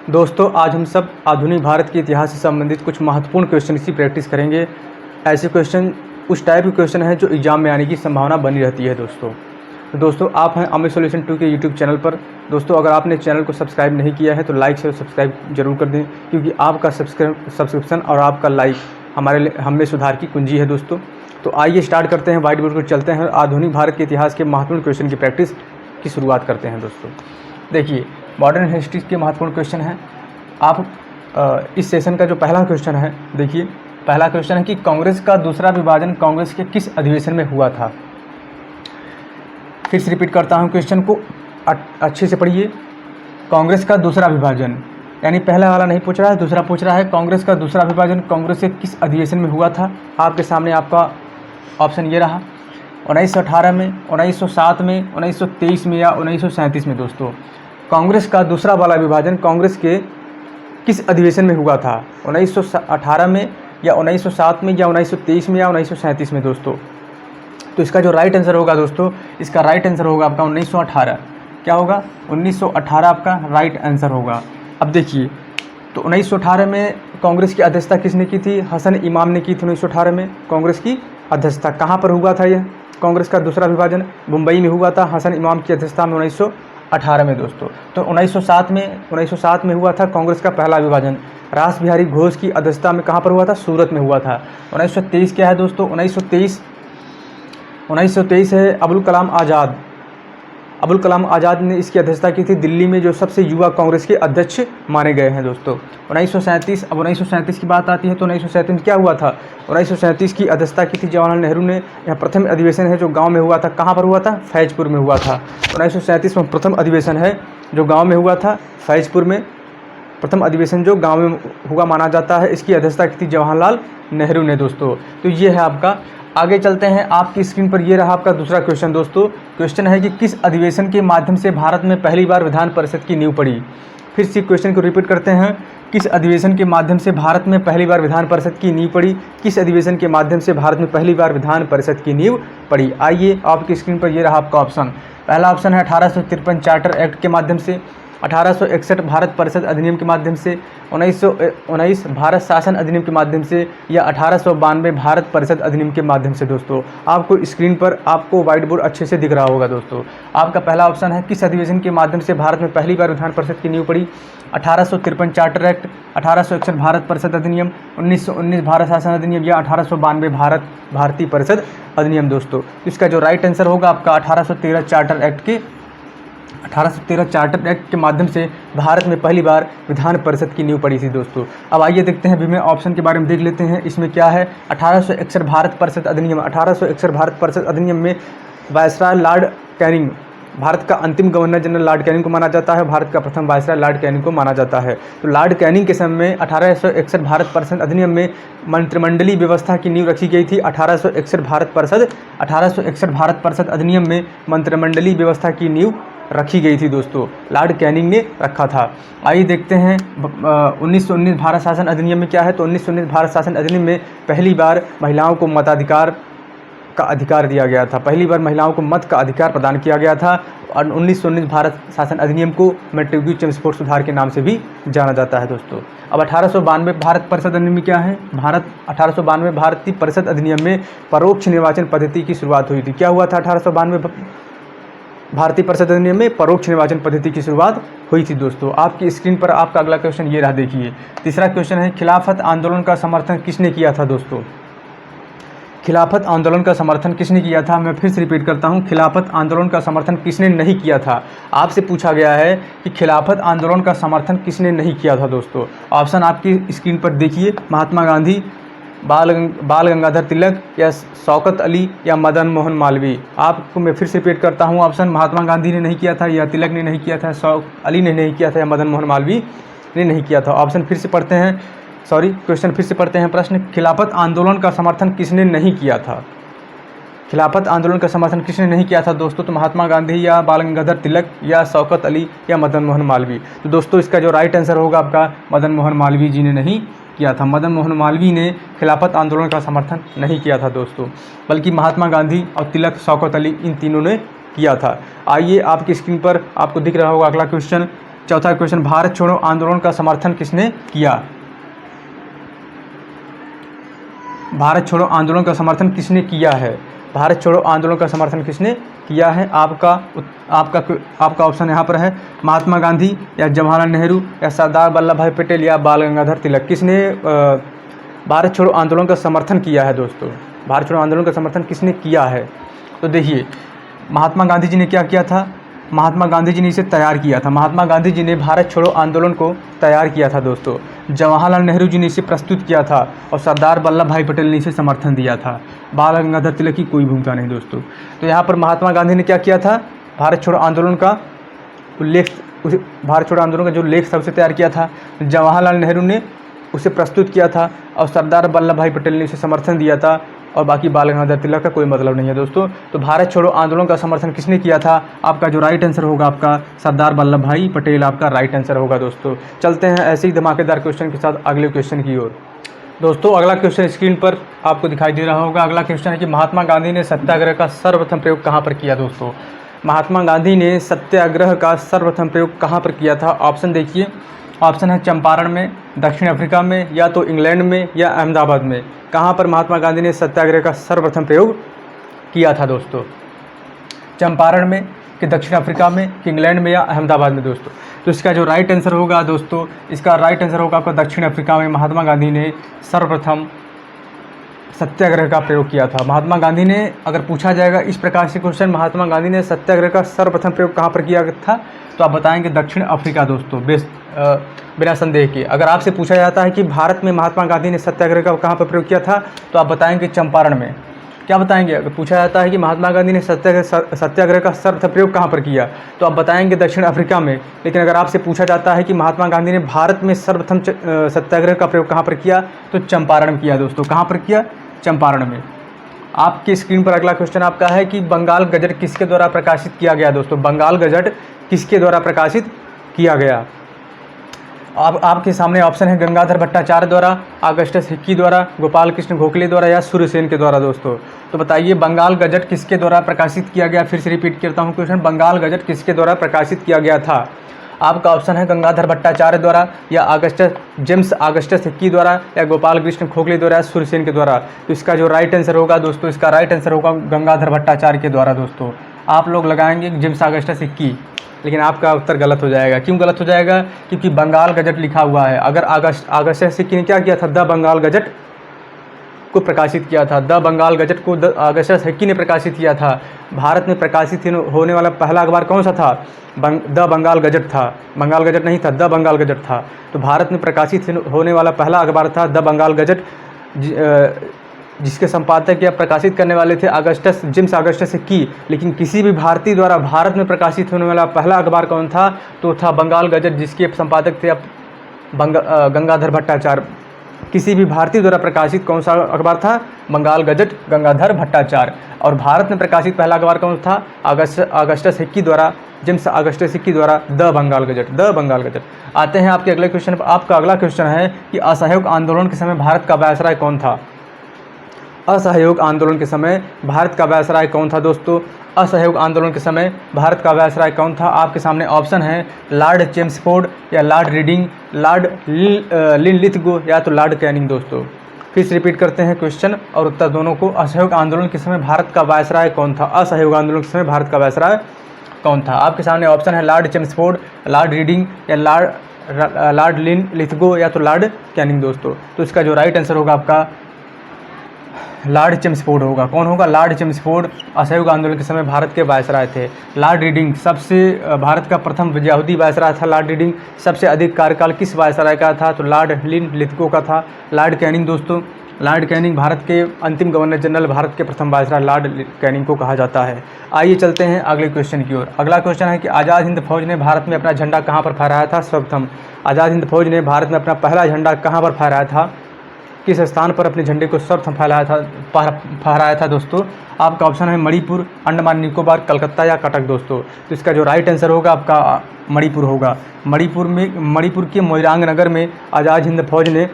दोस्तों आज हम सब आधुनिक भारत के इतिहास से संबंधित कुछ महत्वपूर्ण क्वेश्चन की प्रैक्टिस करेंगे। ऐसे क्वेश्चन उस टाइप के क्वेश्चन हैं जो एग्जाम में आने की संभावना बनी रहती है दोस्तों। तो दोस्तों आप हैं अमित सॉल्यूशन 2 के यूट्यूब चैनल पर। दोस्तों अगर आपने चैनल को सब्सक्राइब नहीं किया है तो लाइक से सब्सक्राइब जरूर कर दें, क्योंकि आपका सब्सक्रिप्शन और आपका लाइक हम में सुधार की कुंजी है दोस्तों। तो आइए स्टार्ट करते हैं, व्हाइट बोर्ड पर चलते हैं, आधुनिक भारत के इतिहास के महत्वपूर्ण क्वेश्चन की प्रैक्टिस की शुरुआत करते हैं दोस्तों। देखिए मॉडर्न हिस्ट्री के महत्वपूर्ण क्वेश्चन हैं। आप इस सेशन का जो पहला क्वेश्चन है, देखिए पहला क्वेश्चन है कि कांग्रेस का दूसरा विभाजन कांग्रेस के किस अधिवेशन में हुआ था। फिर से रिपीट करता हूं, क्वेश्चन को अच्छे से पढ़िए। कांग्रेस का दूसरा विभाजन, यानी पहला वाला नहीं पूछ रहा है, दूसरा पूछ रहा है। कांग्रेस का दूसरा विभाजन कांग्रेस के किस अधिवेशन में हुआ था। आपके सामने आपका ऑप्शन ये रहा, 1918 में, 1907 में, 1923 में या 1937 में। दोस्तों कांग्रेस का दूसरा वाला विभाजन कांग्रेस के किस अधिवेशन में हुआ था, 1918 में या 1907 में या 1923 में या 1937 में दोस्तों। तो इसका जो राइट आंसर होगा दोस्तों, इसका राइट आंसर होगा आपका 1918। क्या होगा? 1918 आपका राइट आंसर होगा। अब देखिए, तो 1918 में कांग्रेस की अध्यक्षता किसने की थी? हसन इमाम ने की थी 1918 में कांग्रेस की अध्यक्षता। कहाँ पर हुआ था यह कांग्रेस का दूसरा विभाजन? मुंबई में हुआ था हसन इमाम की अध्यक्षता में 1918 में दोस्तों। तो 1907 में हुआ था कांग्रेस का पहला विभाजन। रास बिहारी घोष की अध्यक्षता में कहाँ पर हुआ था? सूरत में हुआ था। 1923 क्या है दोस्तों? 1923 है अबुल कलाम आज़ाद ने इसकी अध्यक्षता की थी दिल्ली में, जो सबसे युवा कांग्रेस के अध्यक्ष माने गए हैं दोस्तों। 1937 की बात आती है तो 1937 में क्या हुआ था? 1937 की अध्यक्षता की थी जवाहरलाल नेहरू ने। यह प्रथम अधिवेशन है जो गांव में हुआ था। कहाँ पर हुआ था? फैजपुर में हुआ था। 1937 में प्रथम अधिवेशन है जो गाँव में हुआ था, फैजपुर में प्रथम अधिवेशन जो गाँव में हुआ माना जाता है। इसकी अध्यक्षता की थी जवाहरलाल नेहरू ने दोस्तों। तो ये है आपका। आगे चलते हैं, आपकी स्क्रीन पर ये रहा आपका दूसरा क्वेश्चन दोस्तों। क्वेश्चन है कि किस अधिवेशन के माध्यम से भारत में पहली बार विधान परिषद की नींव पड़ी। फिर से क्वेश्चन को रिपीट करते हैं, किस अधिवेशन के माध्यम से भारत में पहली बार विधान परिषद की नींव पड़ी? किस अधिवेशन के माध्यम से भारत में पहली बार विधान परिषद की नींव पड़ी? आइए आपकी स्क्रीन पर ये रहा आपका ऑप्शन। पहला ऑप्शन है 1853 चार्टर एक्ट के माध्यम से, 1861 भारत परिषद अधिनियम के माध्यम से, 1919 भारत शासन अधिनियम के माध्यम से या 1892 भारत परिषद अधिनियम के माध्यम से। दोस्तों आपको स्क्रीन पर आपको व्हाइट बोर्ड अच्छे से दिख रहा होगा दोस्तों। आपका पहला ऑप्शन है किस अधिवेशन के माध्यम से भारत में पहली बार विधान परिषद की नींव पड़ी? 1853 चार्टर एक्ट, 1861 भारत परिषद अधिनियम, 1919 भारत शासन अधिनियम या 1892 भारतीय परिषद अधिनियम। दोस्तों इसका जो राइट आंसर होगा आपका 1813 चार्टर एक्ट के माध्यम से भारत में पहली बार विधान परिषद की नींव पड़ी थी दोस्तों। अब आइए देखते हैं विभिन्न ऑप्शन के बारे में देख लेते हैं। इसमें क्या है? 1861 भारत परिषद अधिनियम। 1861 भारत परिषद अधिनियम में वायसराय लॉर्ड कैनिंग, भारत का अंतिम गवर्नर जनरल लॉर्ड कैनिंग को माना जाता है। भारत का प्रथम वायसराय लॉर्ड कैनिंग को माना जाता है। तो लॉर्ड कैनिंग के समय में 1861 भारत परिषद अधिनियम में मंत्रिमंडलीय व्यवस्था की नींव रखी गई थी। 1861 भारत परिषद अधिनियम में मंत्रिमंडलीय व्यवस्था की नींव रखी गई थी दोस्तों, लॉर्ड कैनिंग ने रखा था। आइए देखते हैं 1919 भारत शासन अधिनियम में क्या है। तो 1919 भारत शासन अधिनियम में पहली बार महिलाओं को मताधिकार का अधिकार दिया गया था। पहली बार महिलाओं को मत का अधिकार प्रदान किया गया था। और 1919 भारत शासन अधिनियम को मैट्रिक्यूट चमस्फोट सुधार के नाम से भी जाना जाता है दोस्तों। अब 1892 भारत परिषद अधिनियम में क्या है? 1892 भारतीय परिषद अधिनियम में परोक्ष निर्वाचन पद्धति की शुरुआत हुई थी। क्या हुआ था? 1892 भारतीय परिषद अधिनियम में परोक्ष निर्वाचन पद्धति की शुरुआत हुई थी दोस्तों। आपकी स्क्रीन पर आपका अगला क्वेश्चन ये रहा, देखिए तीसरा क्वेश्चन है, खिलाफत आंदोलन का समर्थन किसने किया था दोस्तों? खिलाफत आंदोलन का समर्थन किसने किया था? मैं फिर से रिपीट करता हूं, खिलाफत आंदोलन का समर्थन किसने नहीं किया था? आपसे पूछा गया है कि खिलाफत आंदोलन का समर्थन किसने नहीं किया था दोस्तों। ऑप्शन आपकी स्क्रीन पर देखिए, महात्मा गांधी, बाल गंगाधर तिलक या शौकत अली या मदन मोहन मालवीय। आपको मैं फिर से रिपीट करता हूं, ऑप्शन महात्मा गांधी ने नहीं किया था, या तिलक ने नहीं किया था, शौकत अली ने नहीं किया था, या मदन मोहन मालवीय ने नहीं किया था। ऑप्शन फिर से पढ़ते हैं, क्वेश्चन फिर से पढ़ते हैं। प्रश्न, खिलाफत आंदोलन का समर्थन किसने नहीं किया था? खिलाफत आंदोलन का समर्थन किसने नहीं किया था दोस्तों? तो महात्मा गांधी या बाल गंगाधर तिलक या शौकत अली या मदन मोहन मालवीय। तो दोस्तों इसका जो राइट आंसर होगा आपका मदन मोहन मालवीय जी ने नहीं किया था। मदन मोहन मालवीय ने खिलाफत आंदोलन का समर्थन नहीं किया था दोस्तों, बल्कि महात्मा गांधी और तिलक, शौकत अली, इन तीनों ने किया था। आइए आपकी स्क्रीन पर आपको दिख रहा होगा अगला क्वेश्चन, चौथा क्वेश्चन, भारत छोड़ो आंदोलन का समर्थन किसने किया? भारत छोड़ो आंदोलन का समर्थन किसने किया है? भारत छोड़ो आंदोलन का समर्थन किसने किया है? आपका ऑप्शन यहाँ पर है महात्मा गांधी या जवाहरलाल नेहरू या सरदार वल्लभ भाई पटेल या बाल गंगाधर तिलक। किसने भारत छोड़ो आंदोलन का समर्थन किया है दोस्तों? भारत छोड़ो आंदोलन का समर्थन किसने किया है? तो देखिए, महात्मा गांधी जी ने क्या किया था? महात्मा गांधी जी ने इसे तैयार किया था। महात्मा गांधी जी ने भारत छोड़ो आंदोलन को तैयार किया था दोस्तों। जवाहरलाल नेहरू जी ने इसे प्रस्तुत किया था और सरदार वल्लभ भाई पटेल ने इसे समर्थन दिया था। बाल गंगाधर तिलक की कोई भूमिका नहीं दोस्तों। तो यहाँ पर महात्मा गांधी ने क्या किया था? भारत छोड़ो आंदोलन का जो लेख सबसे तैयार किया था। जवाहरलाल नेहरू ने उसे प्रस्तुत किया था और सरदार वल्लभ भाई पटेल ने इसे समर्थन दिया था और बाकी बाल गंगाधर तिलक का कोई मतलब नहीं है दोस्तों। तो भारत छोड़ो आंदोलन का समर्थन किसने किया था? आपका जो राइट आंसर होगा आपका सरदार वल्लभ भाई पटेल आपका राइट आंसर होगा दोस्तों। चलते हैं ऐसे ही धमाकेदार क्वेश्चन के साथ अगले क्वेश्चन की ओर। दोस्तों अगला क्वेश्चन स्क्रीन पर आपको दिखाई दे रहा होगा। अगला क्वेश्चन है कि महात्मा गांधी ने सत्याग्रह का सर्वप्रथम प्रयोग कहाँ पर किया दोस्तों? महात्मा गांधी ने सत्याग्रह का सर्वप्रथम प्रयोग कहाँ पर किया था? ऑप्शन देखिए, ऑप्शन है चंपारण में, दक्षिण अफ्रीका में, या तो इंग्लैंड में या अहमदाबाद में। कहाँ पर महात्मा गांधी ने सत्याग्रह का सर्वप्रथम प्रयोग किया था दोस्तों? चंपारण में कि दक्षिण अफ्रीका में कि इंग्लैंड में या अहमदाबाद में दोस्तों? तो इसका जो राइट आंसर होगा दोस्तों, इसका राइट आंसर होगा आपका दक्षिण अफ्रीका में महात्मा गांधी ने सर्वप्रथम सत्याग्रह का प्रयोग किया था। महात्मा गांधी ने, अगर पूछा जाएगा इस प्रकार से क्वेश्चन, महात्मा गांधी ने सत्याग्रह का सर्वप्रथम प्रयोग कहाँ पर किया था, तो आप बताएंगे दक्षिण अफ्रीका दोस्तों, बिना संदेह के। अगर आपसे पूछा जाता है कि भारत में महात्मा गांधी ने सत्याग्रह का कहाँ पर प्रयोग किया था, तो आप बताएंगे चंपारण में। क्या बताएंगे? अगर पूछा जाता है कि महात्मा गांधी ने सत्याग्रह का सर्वप्रथम प्रयोग कहाँ पर किया, तो आप बताएंगे दक्षिण अफ्रीका में। लेकिन अगर आपसे पूछा जाता है कि महात्मा गांधी ने भारत में सर्वप्रथम सत्याग्रह का प्रयोग कहाँ पर किया, तो चंपारण में किया दोस्तों। कहाँ पर किया? चंपारण में। आपकी स्क्रीन पर अगला क्वेश्चन आपका है कि बंगाल गजट किसके द्वारा प्रकाशित किया गया दोस्तों? बंगाल गजट किसके द्वारा प्रकाशित किया गया? आपके सामने ऑप्शन है गंगाधर भट्टाचार्य द्वारा, अगस्टस हिक्की द्वारा, गोपाल कृष्ण गोखले द्वारा या सूर्यसेन के द्वारा दोस्तों? तो बताइए बंगाल गजट किसके द्वारा प्रकाशित किया गया? फिर से रिपीट करता हूँ क्वेश्चन, बंगाल गजट किसके द्वारा प्रकाशित किया गया था? आपका ऑप्शन है गंगाधर भट्टाचार्य द्वारा या जेम्स अगस्टस हिक्की द्वारा या गोपाल कृष्ण गोखले द्वारा या सूर्यसेन के द्वारा? तो इसका जो राइट आंसर होगा दोस्तों, इसका राइट आंसर होगा गंगाधर भट्टाचार्य के द्वारा दोस्तों। आप लोग लगाएंगे जेम्स अगस्टस हिक्की, लेकिन आपका उत्तर गलत हो जाएगा। क्यों गलत हो जाएगा? क्योंकि बंगाल गजट लिखा हुआ है। अगर अगस्टस हिक्की ने क्या किया था? द बंगाल गजट को प्रकाशित किया था। द बंगाल गजट को अगस्टस हिक्की ने प्रकाशित किया था। भारत में प्रकाशित होने वाला पहला अखबार कौन सा था? द बंगाल गजट था। बंगाल गजट नहीं था, द बंगाल गजट था। तो भारत में प्रकाशित होने वाला पहला अखबार था द बंगाल गजट, जिसके संपादक या प्रकाशित करने वाले थे जेम्स अगस्टस हिक्की। लेकिन किसी भी भारतीय द्वारा भारत में प्रकाशित होने वाला पहला अखबार कौन था? तो था बंगाल गजट, जिसके संपादक थे गंगाधर भट्टाचार्य। किसी भी भारतीय द्वारा प्रकाशित कौन सा अखबार था? बंगाल गजट, गंगाधर भट्टाचार्य। और भारत में प्रकाशित पहला अखबार कौन था? अगस्टस हिक्की द्वारा, जेम्स अगस्टस हिक्की द्वारा, the Bengal gazette, the Bengal gazette. आते हैं आपके अगले क्वेश्चन पर। आपका अगला क्वेश्चन है कि असहयोग आंदोलन के समय भारत का वायसराय कौन था? असहयोग आंदोलन के समय भारत का वायसराय कौन था दोस्तों? असहयोग आंदोलन के समय भारत का वायसराय कौन था? आपके सामने ऑप्शन है लॉर्ड चेम्सफोर्ड या लॉर्ड रीडिंग, लॉर्ड लिनलिथगो या तो लॉर्ड कैनिंग दोस्तों। फिर से रिपीट करते हैं क्वेश्चन और उत्तर दोनों को। असहयोग आंदोलन के समय भारत का वायसराय कौन था? असहयोग आंदोलन के समय भारत का वायसराय कौन था? आपके सामने ऑप्शन है लॉर्ड चेम्सफोर्ड, लॉर्ड रीडिंग या लॉर्ड लिनलिथगो या तो लॉर्ड कैनिंग दोस्तों। तो इसका जो राइट आंसर होगा आपका लॉर्ड चेम्सफोर्ड होगा। कौन होगा? लॉर्ड चेम्सफोर्ड असहयोग आंदोलन के समय भारत के वायसराय थे। लॉर्ड रीडिंग भारत का प्रथम यहूदी वायसराय था। लॉर्ड रीडिंग सबसे अधिक कार्यकाल किस वायसराय का था? तो लॉर्ड लिनलिथगो का था। लॉर्ड कैनिंग दोस्तों, लॉर्ड कैनिंग भारत के अंतिम गवर्नर जनरल, भारत के प्रथम वायसराय लॉर्ड कैनिंग को कहा जाता है। आइए चलते हैं अगले क्वेश्चन की ओर। अगला क्वेश्चन है कि आज़ाद हिंद फौज ने भारत में अपना झंडा कहाँ पर फहराया था? सर्वप्रथम आज़ाद हिंद फौज ने भारत में अपना पहला झंडा कहाँ पर फहराया था? किस स्थान पर अपने झंडे को सर्वप्रथम फहराया था दोस्तों? आपका ऑप्शन है मणिपुर, अंडमान निकोबार, कलकत्ता या कटक दोस्तों। तो इसका जो राइट आंसर होगा आपका मणिपुर होगा। मणिपुर के मोइरांग नगर में आज़ाद हिंद फौज ने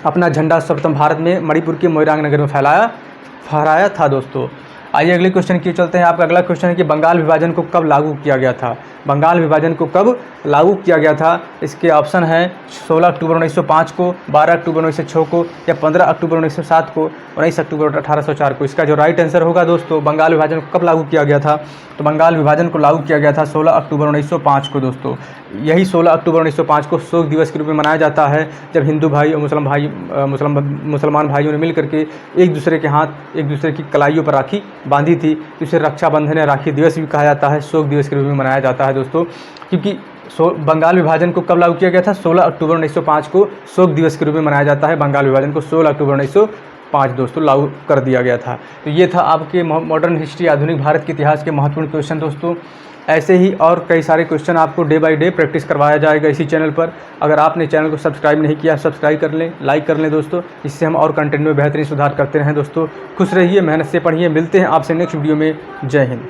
अपना झंडा सर्वप्रथम भारत में मणिपुर के मोइरांग नगर में फहराया था दोस्तों। आइए अगले क्वेश्चन की चलते हैं। आपका अगला क्वेश्चन है कि बंगाल विभाजन को कब लागू किया गया था। बंगाल विभाजन को कब लागू किया गया था? इसके ऑप्शन है 16 अक्टूबर 1905 को, 12 अक्टूबर 1906 को, या 15 अक्टूबर 1907 को, 19 अक्टूबर 1804 को। इसका जो राइट आंसर होगा दोस्तों, बंगाल विभाजन को कब लागू किया गया था? तो बंगाल विभाजन को लागू किया गया था 16 अक्टूबर 1905 को दोस्तों। यही 16 अक्टूबर 1905 को शोक दिवस के रूप में मनाया जाता है, जब हिंदू भाई और मुसलमान भाइयों ने मिल करके एक दूसरे के हाथ, एक दूसरे की कलाइयों पर राखी बांधी थी। इसे रक्षाबंधन या राखी दिवस भी कहा जाता है, शोक दिवस के रूप में मनाया जाता है दोस्तों। क्योंकि बंगाल विभाजन को कब लागू किया गया था? 16 अक्टूबर 1905 को शोक दिवस के रूप में मनाया जाता है। बंगाल विभाजन को 16 अक्टूबर 1905 दोस्तों लागू कर दिया गया था। तो ये था आपके मॉडर्न हिस्ट्री, आधुनिक भारत के इतिहास के महत्वपूर्ण क्वेश्चन दोस्तों। ऐसे ही और कई सारे क्वेश्चन आपको डे बाय डे प्रैक्टिस करवाया जाएगा इसी चैनल पर। अगर आपने चैनल को सब्सक्राइब नहीं किया, सब्सक्राइब कर लें, लाइक कर लें दोस्तों। इससे हम और कंटेंट में बेहतरीन सुधार करते रहें दोस्तों। खुश रहिए, मेहनत से पढ़िए। मिलते हैं आपसे नेक्स्ट वीडियो में। जय हिंद।